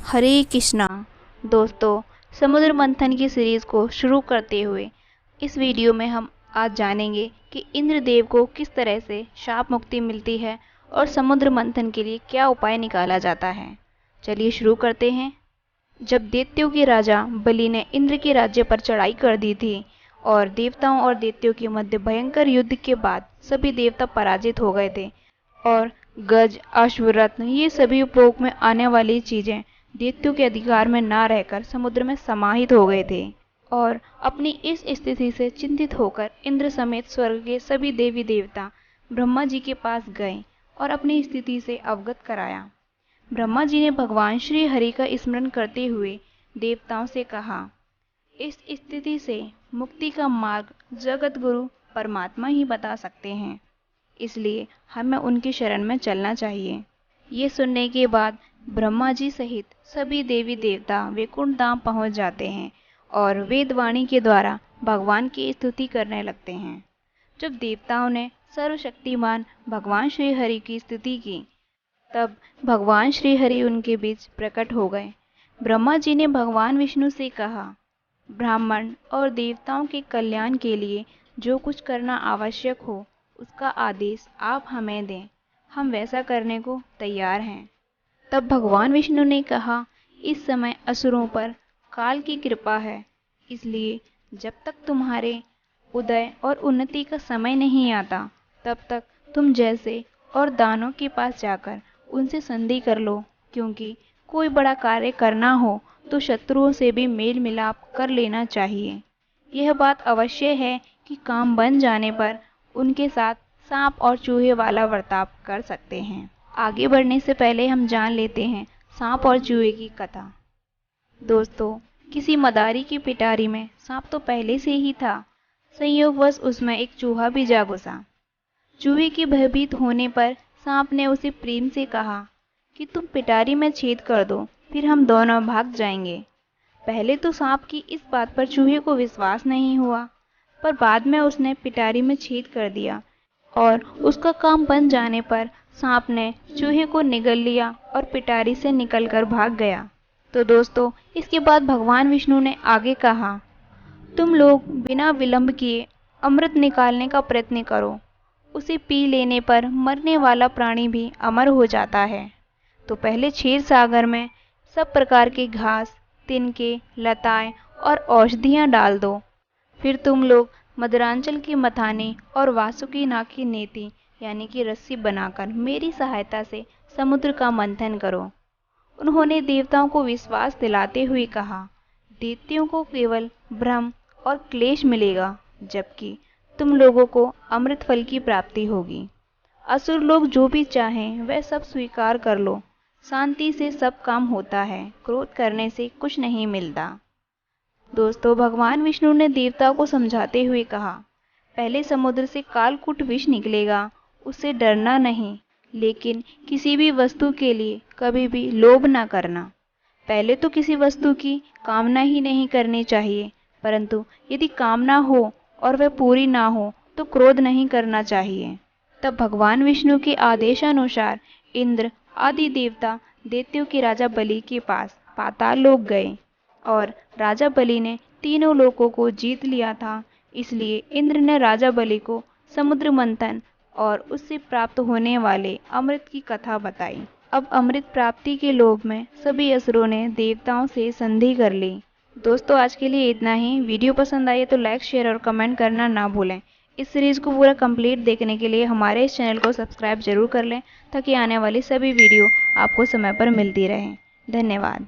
हरे कृष्णा। दोस्तों, समुद्र मंथन की सीरीज को शुरू करते हुए इस वीडियो में हम आज जानेंगे कि इंद्रदेव को किस तरह से शाप मुक्ति मिलती है और समुद्र मंथन के लिए क्या उपाय निकाला जाता है। चलिए शुरू करते हैं। जब दैत्यों के राजा बलि ने इंद्र के राज्य पर चढ़ाई कर दी थी और देवताओं और दैत्यों के मध्य भयंकर युद्ध के बाद सभी देवता पराजित हो गए थे और गज, अश्वरत्न ये सभी उपभोग में आने वाली चीजें दैत्यों के अधिकार में ना रहकर समुद्र में समाहित हो गए थे और अपनी इस स्थिति से चिंतित होकर इंद्र समेत स्वर्ग के सभी देवी देवता ब्रह्मा जी के पास गए और अपनी स्थिति से अवगत कराया। ब्रह्मा जी ने भगवान श्री हरि का स्मरण करते हुए देवताओं से कहा, इस स्थिति से मुक्ति का मार्ग जगत गुरु परमात्मा ही बता सकते हैं, इसलिए हमें उनकी शरण में चलना चाहिए। ये सुनने के बाद ब्रह्मा जी सहित सभी देवी देवता वैकुंठ धाम पहुंच जाते हैं और वेदवाणी के द्वारा भगवान की स्तुति करने लगते हैं। जब देवताओं ने सर्वशक्तिमान भगवान श्री हरि की स्तुति की, तब भगवान श्री हरि उनके बीच प्रकट हो गए। ब्रह्मा जी ने भगवान विष्णु से कहा, ब्राह्मण और देवताओं के कल्याण के लिए जो कुछ करना आवश्यक हो उसका आदेश आप हमें दें, हम वैसा करने को तैयार हैं। तब भगवान विष्णु ने कहा, इस समय असुरों पर काल की कृपा है, इसलिए जब तक तुम्हारे उदय और उन्नति का समय नहीं आता तब तक तुम जैसे और दानों के पास जाकर उनसे संधि कर लो, क्योंकि कोई बड़ा कार्य करना हो तो शत्रुओं से भी मेल मिलाप कर लेना चाहिए। यह बात अवश्य है कि काम बन जाने पर उनके साथ सांप और चूहे वाला बर्ताव कर सकते हैं। आगे बढ़ने से पहले हम जान लेते हैं सांप और चूहे की कथा। दोस्तों, किसी मदारी की पिटारी में सांप तो पहले से ही था। संयोगवश उसमें एक चूहा भी जा घुसा। चूहे के भयभीत होने पर सांप ने उसे प्रेम से कहा कि तुम पिटारी में छेद कर दो, फिर हम दोनों भाग जाएंगे। पहले तो सांप की इस बात पर चूहे को विश्वास नहीं हुआ, पर बाद में उसने पिटारी में छेद कर दिया और उसका काम बन जाने पर सांप ने चूहे को निगल लिया और पिटारी से निकलकर भाग गया। तो दोस्तों, इसके बाद भगवान विष्णु ने आगे कहा, तुम लोग बिना विलंब किए अमृत निकालने का प्रयत्न करो। उसे पी लेने पर मरने वाला प्राणी भी अमर हो जाता है। तो पहले क्षीर सागर में सब प्रकार के घास, तिनके, लताएं और औषधियां डाल दो। फिर तुम लोग मदरांचल की मथाने और वासुकी नाग की नेति यानी कि रस्सी बनाकर मेरी सहायता से समुद्र का मंथन करो। उन्होंने देवताओं को विश्वास दिलाते हुए कहा, दैत्यों को केवल भ्रम और क्लेश मिलेगा, जबकि तुम लोगों को अमृत फल की प्राप्ति होगी। असुर लोग जो भी चाहें वह सब स्वीकार कर लो। शांति से सब काम होता है, क्रोध करने से कुछ नहीं मिलता। दोस्तों, भगवान विष्णु ने देवताओं को समझाते हुए कहा, पहले समुद्र से कालकूट विष निकलेगा, उससे डरना नहीं, लेकिन किसी भी वस्तु के लिए कभी भी लोभ ना करना। पहले तो किसी वस्तु की कामना ही नहीं करनी चाहिए, परंतु यदि कामना हो और वह पूरी ना हो तो क्रोध नहीं करना चाहिए। तब भगवान विष्णु के आदेशानुसार इंद्र आदि देवता दैत्यों के राजा बलि के पास पाताल लोक गए और राजा बलि ने तीनों लोकों को जीत लिया था। इसलिए इंद्र ने राजा बलि को समुद्र मंथन और उससे प्राप्त होने वाले अमृत की कथा बताई। अब अमृत प्राप्ति के लोभ में सभी असुरों ने देवताओं से संधि कर ली। दोस्तों, आज के लिए इतना ही। वीडियो पसंद आए तो लाइक, शेयर और कमेंट करना ना भूलें। इस सीरीज को पूरा कंप्लीट देखने के लिए हमारे इस चैनल को सब्सक्राइब जरूर कर लें, ताकि आने वाली सभी वीडियो आपको समय पर मिलती रहें। धन्यवाद।